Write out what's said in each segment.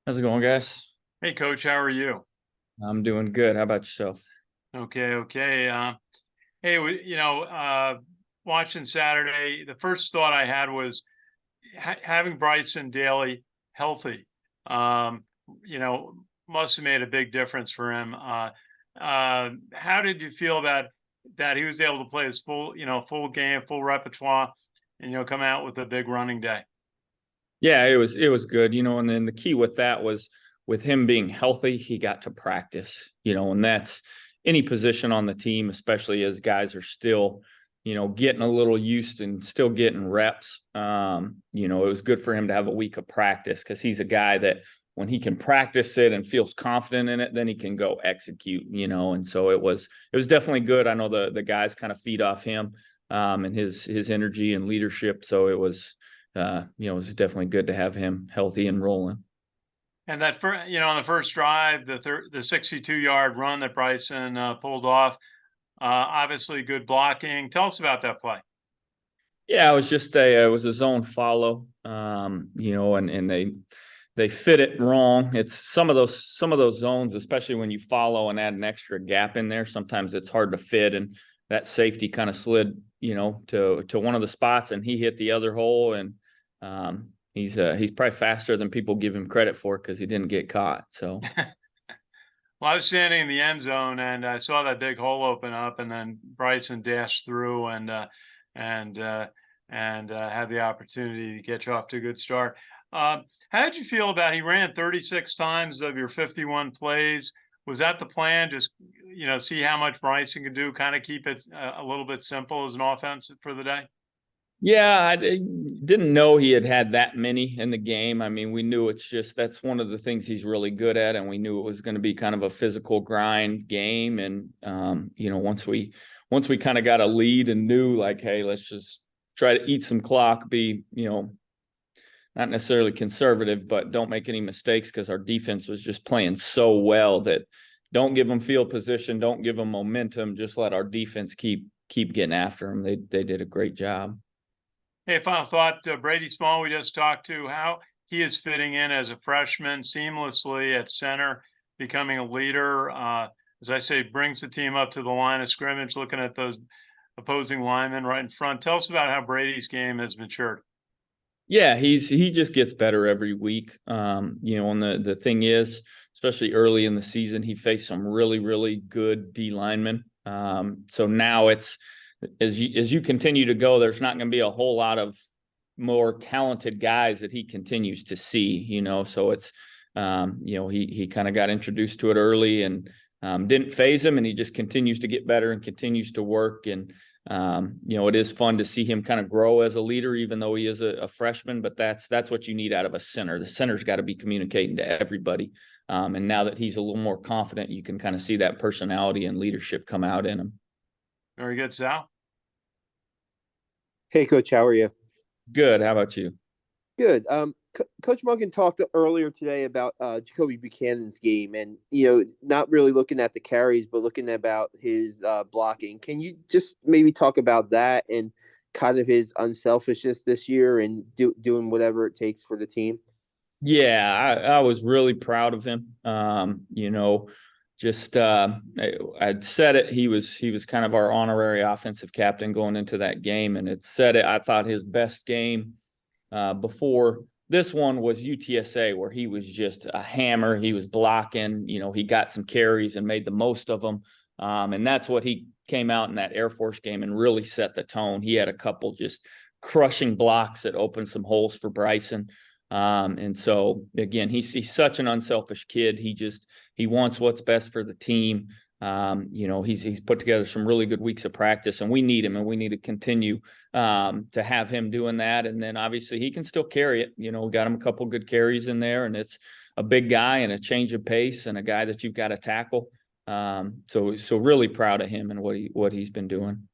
How's it going, guys? Hey, Coach, how are you? I'm doing good. How about yourself? Okay, okay. Hey, watching Saturday, the first thought I had was having Bryson Daly healthy. Um, Must have made a big difference for him. How did you feel about that? He was able to play his full game, full repertoire, and come out with a big running day. Yeah, it was good, and then the key with that was with him being healthy, he got to practice, and that's any position on the team, especially as guys are still, getting a little used and still getting reps. It was good for him to have a week of practice because he's a guy that when he can practice it and feels confident in it, then he can go execute, and so it was definitely good. I know the guys kind of feed off him and his energy and leadership. So it was definitely good to have him healthy and rolling. And that on the first drive, the 62-yard run that Bryson pulled off. Obviously, good blocking. Tell us about that play. Yeah, it was a zone follow, and they fit it wrong. It's some of those zones, especially when you follow and add an extra gap in there. Sometimes it's hard to fit, and that safety kind of slid, to one of the spots, and he hit the other hole, and he's probably faster than people give him credit for because he didn't get caught. So. Well, I was standing in the end zone and I saw that big hole open up, and then Bryson dashed through and uh, and had the opportunity to get you off to a good start. How did you feel about he ran 36 times of your 51 plays? Was that the plan? Just see how much Bryson could do, kind of keep it a little bit simple as an offense for the day. Yeah, didn't know he had that many in the game. I mean, we knew that's one of the things he's really good at, and we knew it was going to be kind of a physical grind game. And once we kind of got a lead and knew like, hey, let's just try to eat some clock, be not necessarily conservative, but don't make any mistakes because our defense was just playing so well that don't give them field position, don't give them momentum, just let our defense keep getting after them. They did a great job. Hey, final thought, Brady Small, we just talked to, how he is fitting in as a freshman seamlessly at center, becoming a leader. As I say, brings the team up to the line of scrimmage, looking at those opposing linemen right in front. Tell us about how Brady's game has matured. Yeah, he just gets better every week. And the thing is, especially early in the season, he faced some really, really good D linemen. So now it's as you continue to go, there's not going to be a whole lot of more talented guys that he continues to see. So it's he kind of got introduced to it early and didn't phase him, and he just continues to get better and continues to work. And it is fun to see him kind of grow as a leader, even though he is a freshman. But that's what you need out of a center. The center's got to be communicating to everybody. And now that he's a little more confident, you can kind of see that personality and leadership come out in him. Very good, Sal. Hey, Coach, how are you? Good. How about you? Good. Coach Morgan talked earlier today about Jacoby Buchanan's game, and not really looking at the carries, but looking about his blocking. Can you just maybe talk about that and kind of his unselfishness this year and doing whatever it takes for the team? Yeah, I was really proud of him. Just I'd said it. He was kind of our honorary offensive captain going into that game, and it said it. I thought his best game before this one was UTSA, where he was just a hammer. He was blocking. He got some carries and made the most of them. And that's what he came out in that Air Force game and really set the tone. He had a couple just crushing blocks that opened some holes for Bryson. And so again, he's such an unselfish kid. He wants what's best for the team. He's put together some really good weeks of practice, and we need him, and we need to continue to have him doing that. And then obviously he can still carry it. We got him a couple good carries in there, and it's a big guy and a change of pace and a guy that you've got to tackle. So really proud of him and what he's been doing.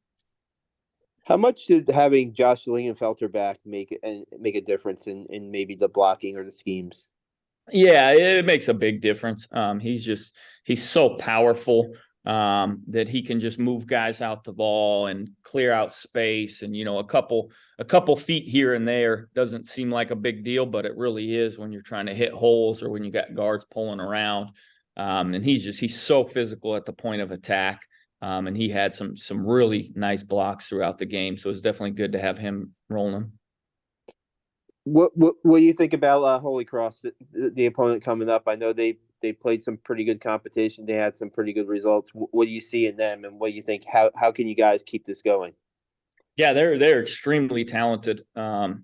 How much did having Josh Lingenfelter back make a difference in maybe the blocking or the schemes? Yeah, it makes a big difference. He's so powerful. that he can just move guys out the ball and clear out space. And, a couple feet here and there doesn't seem like a big deal, but it really is when you're trying to hit holes or when you got guards pulling around. And he's so physical at the point of attack. And he had some really nice blocks throughout the game. So it's definitely good to have him rolling. What do you think about Holy Cross, the opponent coming up? I know they played some pretty good competition. They had some pretty good results. What do you see in them, and what do you think? How can you guys keep this going? Yeah, they're extremely talented. They're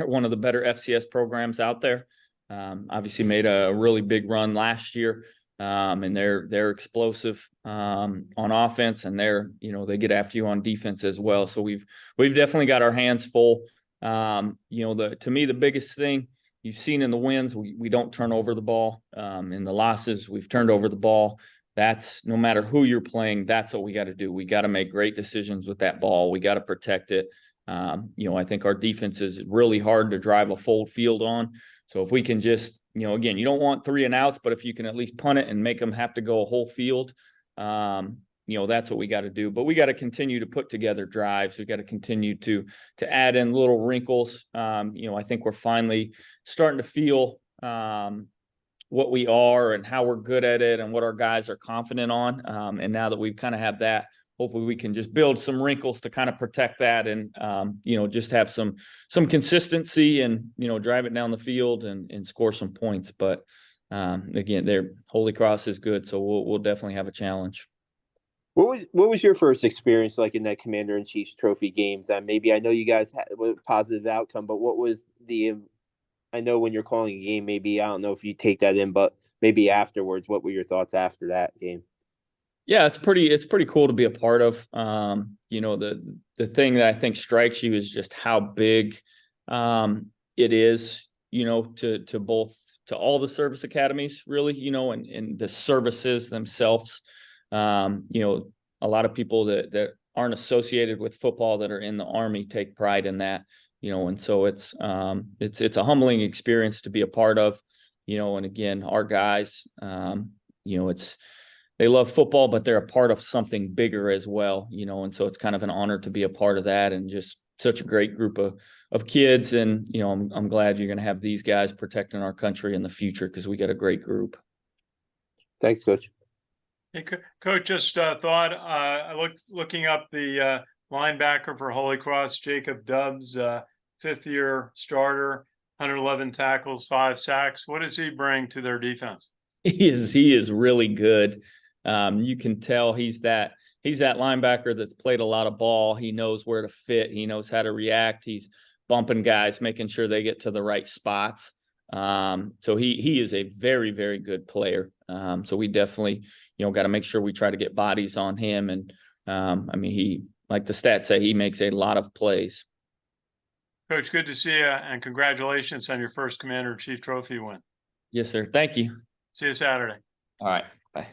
one of the better FCS programs out there. Obviously made a really big run last year. And they're explosive on offense, and they get after you on defense as well. So we've definitely got our hands full. To me, the biggest thing you've seen in the wins, we don't turn over the ball. In the losses, we've turned over the ball. That's no matter who you're playing, that's what we got to do. We got to make great decisions with that ball. We got to protect it. I think our defense is really hard to drive a full field on. So if we can just, again, you don't want 3 and outs, but if you can at least punt it and make them have to go a whole field, that's what we got to do. But we got to continue to put together drives. We got to continue to add in little wrinkles. I think we're finally starting to feel what we are and how we're good at it and what our guys are confident on. And now that we've kind of have that, hopefully we can just build some wrinkles to kind of protect that and, just have some consistency and, drive it down the field and score some points. But again, Holy Cross is good. So we'll definitely have a challenge. What was your first experience like in that Commander-in-Chief's trophy games? Maybe I know you guys had a positive outcome, but what was I know when you're calling a game, maybe I don't know if you take that in, but maybe afterwards, what were your thoughts after that game? Yeah, it's pretty cool to be a part of. The thing that I think strikes you is just how big it is, to all the service academies, really, and the services themselves. A lot of people that aren't associated with football that are in the Army take pride in that, and so it's a humbling experience to be a part of, and again, our guys, they love football, but they're a part of something bigger as well, and so it's kind of an honor to be a part of that and just such a great group of kids. And, I'm glad you're going to have these guys protecting our country in the future because we got a great group. Thanks, Coach. Hey, Coach, just thought I looking up the linebacker for Holy Cross, Jacob Dubbs, 5th-year starter, 111 tackles, 5 sacks. What does he bring to their defense? He is really good. You can tell he's that linebacker that's played a lot of ball. He knows where to fit. He knows how to react. He's bumping guys, making sure they get to the right spots. So he is a very, very good player. So we definitely, got to make sure we try to get bodies on him. And he, like the stats say, he makes a lot of plays. Coach, good to see you, and congratulations on your first Commander-in-Chief trophy win. Yes, sir. Thank you. See you Saturday. All right. Bye.